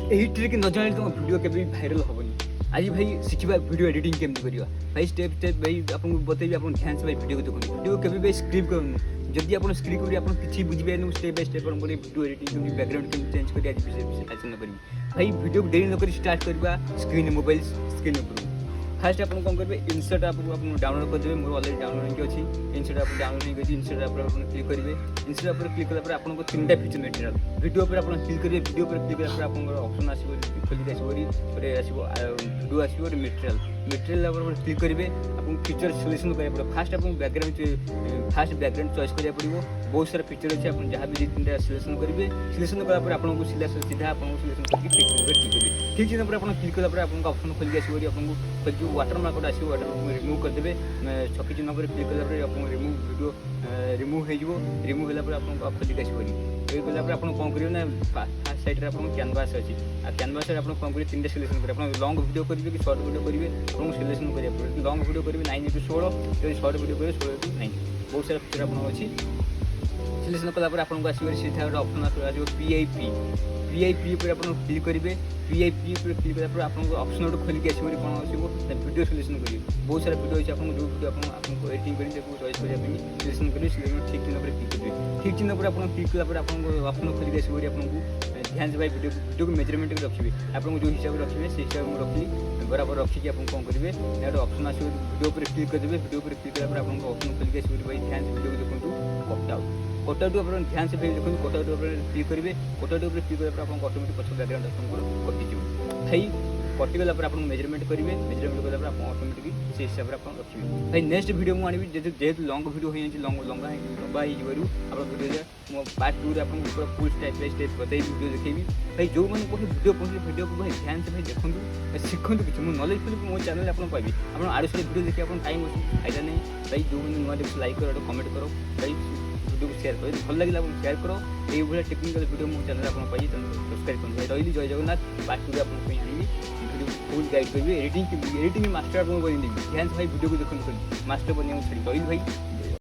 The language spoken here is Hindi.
यही ट्रिक न जाने तुम वीडियो के भी भाइराल हेनी। आज भाई शिखा वीडियो एडिटिंग केमती करवा भाई स्टेप स्टेप भाई आपको बतेबी आप ध्यान से भाई वीडियो को देखो वीडियो के भाई स्क्रिप्ट करूँ जदि आप स्क्रिप्ट करी आप किसी बुझे step by step video editing केमती बैकग्राउंड केमती चेंज कर आलोचना करी भाई वीडियो डेरी नक स्टार्ट करवा स्क्रीन मोबाइल स्क्रीन ऊपर फास्ट आप कौन करेंगे इनसर्ट आप डाउनलोड करदेवे मोर अलरेडी डाउनलोड होगी अच्छी इनसर्ट आप डाउनलोड होगी इनसर्ट आप क्लिक करेंगे इनसर्ट पर क्लिक कला आपको तीन टा फीचर मटेरियल वीडियो पर आप क्लिक करेंगे वीडियो पर क्लिक कला आप ऑप्शन आसो खोलिक आसो वीडियो आसो मटेरियल मटेरियल क्लिक करेंगे आपको फीचर सिलेक्शन करा पड़ो फास्ट आपको बैकग्राउंड चॉइस करा पड़ो बहुत सारा फीचर अच्छे आप जहाँ भी तीन टा सिलेक्शन करेंगे सिलेक्शन कलापर आपको सीधा आपको सिलेक्शन करके क्लिक करेंगे ठीक है आप क्लिक कलापर आपको ऑप्शन खोलिक आसो आपको जो वाटर मार्क आसो वाटर रिमूव करदे छकी चिन्ह पर क्लिक कलापर आपको रिमूव वीडियो रिमूव हो रिमूव होगा आपको खोलिक आसो ये कलापर आप कौन करेंगे ना फास्ट साइड आप कैनवास अच्छी आ कैनवास आपको कौन करेंगे तीन टा सिलेक्शन करेंगे आप लॉन्ग वीडियो करेंगे कि शॉर्ट वीडियो करेंगे आपको सिलेक्शन करा पड़े लॉन्ग वीडियो करेंगे 9 to 16 जो शॉर्ट वीडियो करेंगे 16 to 9 बहुत सारा फीचर आपको अच्छी सिलेक्शन कलापर आपको आसो सीधा गोटे ऑप्शन आसो पीआईपी पर आप क्लिक करेंगे पीआईपी पर क्लिक कलापर आपको ऑप्शन गोटे खोलिक आसो कौन आसो वीडियो सिलेक्शन करेंगे बहुत सारा वीडियो अच्छे आपको जो वीडियो आपको एडिटिंग करेंगे चॉइस करने सिलेक्शन करेंगे सिलेक्शन ठीक चिन्ह पर क्लिक करेंगे ठीक चिन्ह पर आप क्लिक कलापर आपको ऑप्शन खोलिक आसो आपको ध्यान से भाई वीडियो को मेजरमेंट रखिए आपको जो हिसाब से रखिए से हिसाब में रखी बराबर रखिए आप कौन करेंगे गोटे ऑप्शन आसो वीडियो पर क्लिक करदेवे वीडियो पर क्लिक कलापर आपको ऑप्शन खोलिक आसो भाई ध्यान से वीडियो को देखो कटआउट आप ध्यान से देखो कटआउट क्लिक करेंगे कटआउट क्लिक कलापर आपको ऑटोमेटिक पछ बैकग्राउंड आपको कटिज भाई कटिगला आप मेजरमेंट करेंगे मेजरमेंट कलापर आप ऑटोमेटिक से हिसाब से आप रखिए भाई नेक्स्ट वीडियो मुझे आनी जेहतु लंग वीडियो हो लंबा आप वीडियो मो पार्ट 2 आपको फुल स्टेप बाय स्टेप बताई वीडियो देखेबी भाई जो मैंने कहे वीडियो को भाई ध्यान से भाई देखो शिखु किसी मो नॉलेज फिल्म मो चैनल आपको पाइबी आप आड़े से वीडियो देखिए आप टाइम अच्छे फायदा नहीं भाई जो मैंने नुआ देख लाइक करो कमेंट करो भाई वीडियो को शेयर करो भल लगे शेयर करो ये टेक्निकल वीडियो मो चैनल आपको पाइबे सब्सक्राइब करो भाई रही जय जगन्नाथ पार्ट 2 आपको आनी वीडियो फुल गाइड करेंगे एडिटिंग मास्टर आपको ध्यान से भाई वीडियो को देखो मास्टर बनने छड़ी रही भाई।